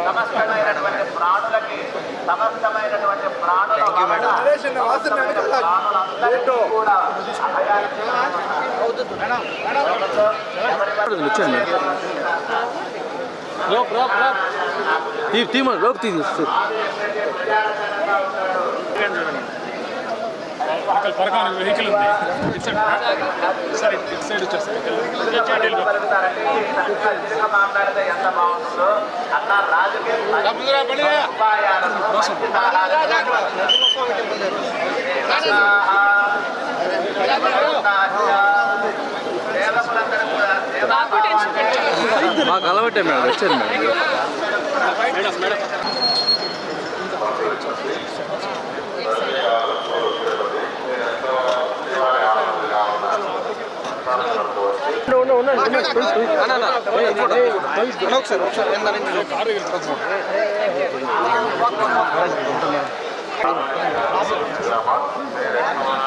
సమస్తమైనటువంటి ప్రాణులకి సమస్తమైనటువంటి ప్రాణుల కూడా పరకాల వెహికల్ ఉంది సరే సైడ్ మాట్లాడితే ఎంత బాగుంటుందో అన్న రాజకీయ మాకు అలవాటే మేడం వచ్చారు మేడం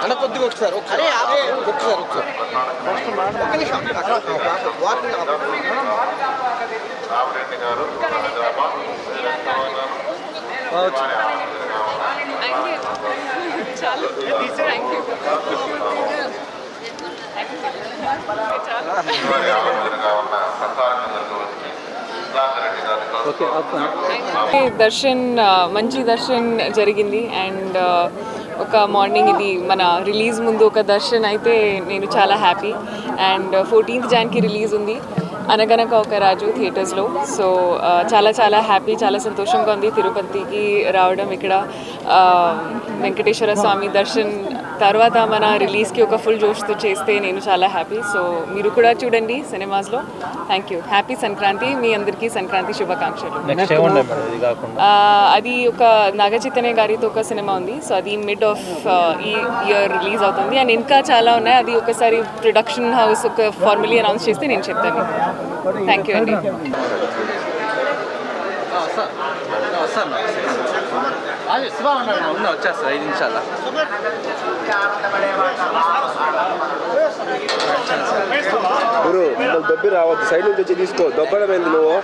అన్న కొద్దిగా ఒకసారి దర్శన్ మంచి దర్శన్ జరిగింది అండ్ ఒక మార్నింగ్ ఇది మన రిలీజ్ ముందు ఒక దర్శన్ అయితే నేను చాలా happy and 14th January release ఉంది అనగనక ఒక రాజు థియేటర్స్లో. సో చాలా చాలా హ్యాపీ, చాలా సంతోషంగా ఉంది తిరుపతికి రావడం. ఇక్కడ వెంకటేశ్వర స్వామి దర్శన్ తర్వాత మన రిలీజ్కి ఒక ఫుల్ జోష్తో చేస్తే నేను చాలా హ్యాపీ. సో మీరు కూడా చూడండి సినిమాస్లో. Thank you. హ్యాపీ సంక్రాంతి. మీ అందరికీ సంక్రాంతి శుభాకాంక్షలు. అది ఒక నాగచైతన్య గారితో ఒక సినిమా ఉంది. సో అది మిడ్ ఆఫ్ ఈ ఇయర్ రిలీజ్ అవుతుంది అండ్ ఇంకా చాలా ఉన్నాయి. అది ఒకసారి ప్రొడక్షన్ హౌస్ ఒక ఫార్మలీ అనౌన్స్ చేస్తే నేను చెప్తాను. థ్యాంక్ యూ అండి. వచ్చేస్తా 5 నిమిషాల. గురు దొబ్బి రావద్దు, సైడ్ నుంచి వచ్చి తీసుకో. దొబ్బడం ఏంది నువ్వు?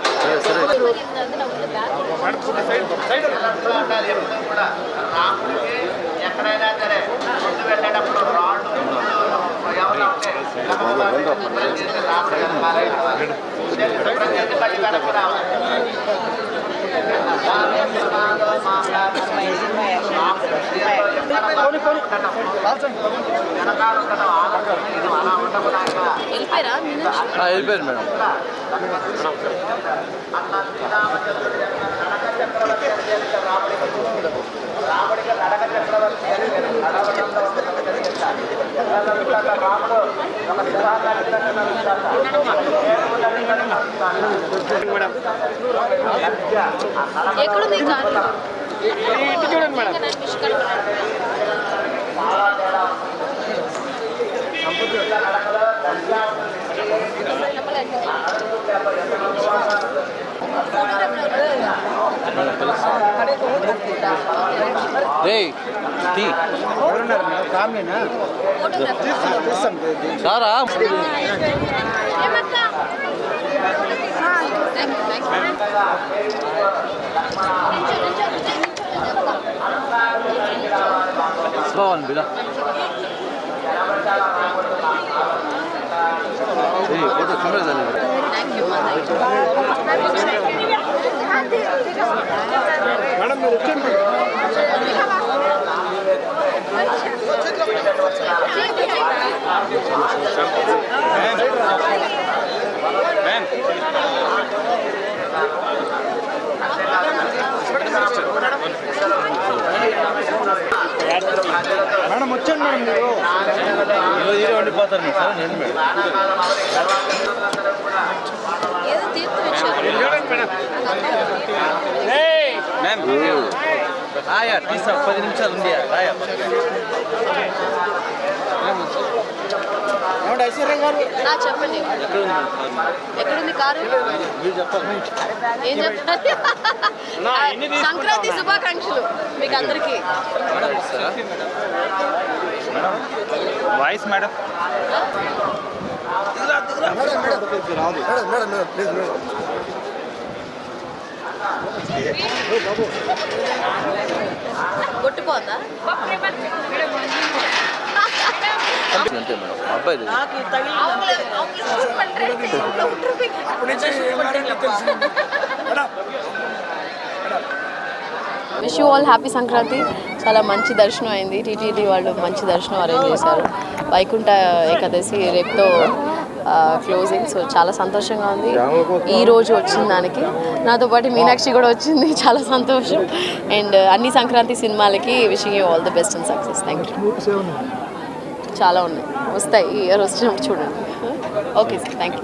ఎక్కడైనా సరే ముందు వెళ్ళేటప్పుడు రాళ్ళు వెళ్ళిపోయారు మేడం. రాముడికి నడక చక్రవర్తి రాముడు ఎక్కడుంది చూడండి మేడం. సారా బాగుంది బిలా ఫోటో కెమెరా చాలేదు. మేడం మీరు వచ్చండి. మేడం వచ్చండి. మేడం మీరు ఈరోజు వండిపోతారు మీరు సార్. నేను మేడం ఏదో తీర్థం ఇచ్చారు. రాయా తీసా 10 నిమిషాలు ఉంది రాయా చెప్పండి ఎక్కడ ఉంది ఎక్కడుంది కారు మీరు చెప్పాలి ఏం చెప్పాలి సంక్రాంతి శుభాకాంక్షలు మీకు అందరికీ వాయిస్ మేడం కొట్టుకోవద్దా అంతే మేడం అబ్బాయి wish you all happy Sankranti. చాలా మంచి దర్శనం అయింది. టీటీడీ వాళ్ళు మంచి దర్శనం అరేంజ్ చేశారు. వైకుంఠ ఏకాదశి రేపుతో క్లోజింగ్. సో చాలా సంతోషంగా ఉంది ఈ రోజు వచ్చిన దానికి. నాతో పాటు మీనాక్షి కూడా వచ్చింది, చాలా సంతోషం. అండ్ అన్ని సంక్రాంతి సినిమాలకి wishing you all the best and success. Thank you. చాలా ఉన్నాయి, వస్తాయి ఈ ఇయర్ వచ్చినప్పుడు చూడండి. Okay sir, thank you.